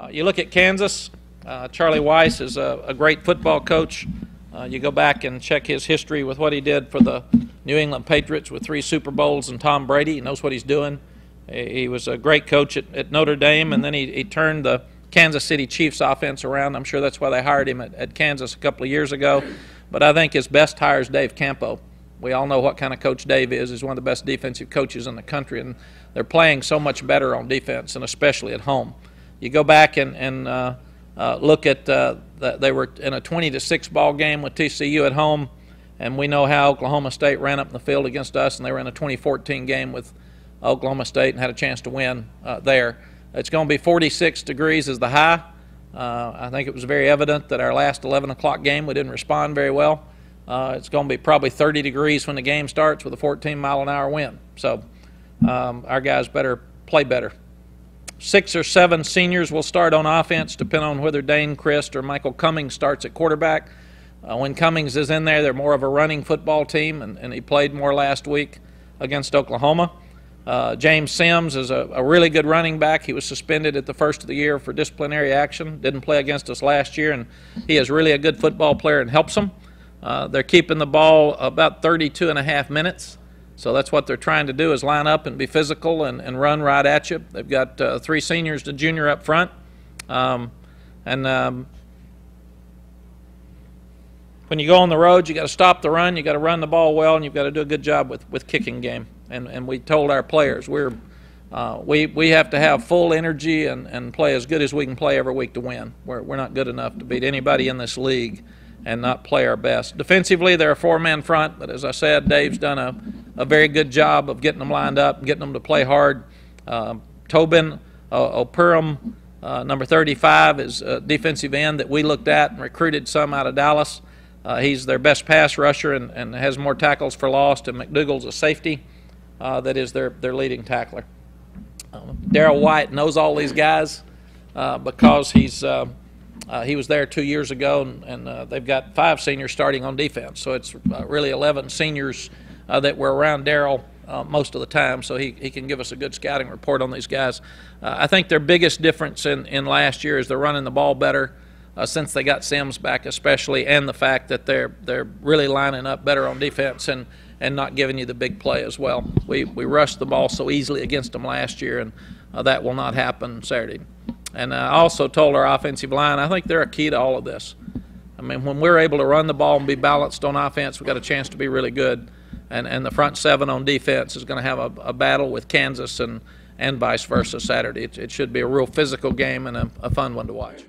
You look at Kansas, Charlie Weiss is a great football coach. You go back and check his history with what he did for the New England Patriots with 3 Super Bowls and Tom Brady. He knows what he's doing. He was a great coach at Notre Dame, and then he turned the Kansas City Chiefs offense around. I'm sure that's why they hired him at Kansas a couple of years ago. But I think his best hire is Dave Campo. We all know what kind of coach Dave is. He's one of the best defensive coaches in the country, and they're playing so much better on defense, and especially at home. You go back and look at they were in a 20-6 ball game with TCU at home, and we know how Oklahoma State ran up in the field against us, and they were in a 2014 game with Oklahoma State and had a chance to win there. It's going to be 46 degrees is the high. I think it was very evident that our last 11 o'clock game we didn't respond very well. It's going to be probably 30 degrees when the game starts with a 14-mile-an-hour wind. So our guys better play better. 6 or 7 seniors will start on offense, depending on whether Dane Christ or Michael Cummings starts at quarterback. When Cummings is in there, they're more of a running football team, and he played more last week against Oklahoma. James Sims is a really good running back. He was suspended at the first of the year for disciplinary action. Didn't play against us last year, and he is really a good football player and helps them. They're keeping the ball about 32.5 minutes. So that's what they're trying to do, is line up and be physical and run right at you. They've got 3 seniors to junior up front. When you go on the road, you got to stop the run, you got to run the ball well, and you've got to do a good job with kicking game. And we told our players we have to have full energy and play as good as we can play every week to win. We're not good enough to beat anybody in this league and not play our best. Defensively, they're a 4-man front, but as I said, Dave's done a very good job of getting them lined up and getting them to play hard. Tobin Opurum, number 35, is a defensive end that we looked at and recruited some out of Dallas. He's their best pass rusher and has more tackles for loss, and McDougal's a safety that is their leading tackler. Darrell White knows all these guys because he was there 2 years ago, and they've got 5 seniors starting on defense. So it's really 11 seniors that were around Darrell most of the time, so he can give us a good scouting report on these guys. I think their biggest difference in last year is they're running the ball better since they got Sims back especially, and the fact that they're really lining up better on defense and not giving you the big play as well. We rushed the ball so easily against them last year, and that will not happen Saturday. And I also told our offensive line, I think they're a key to all of this. I mean, when we're able to run the ball and be balanced on offense, we've got a chance to be really good. And the front 7 on defense is going to have a battle with Kansas and vice versa Saturday. It should be a real physical game and a fun one to watch.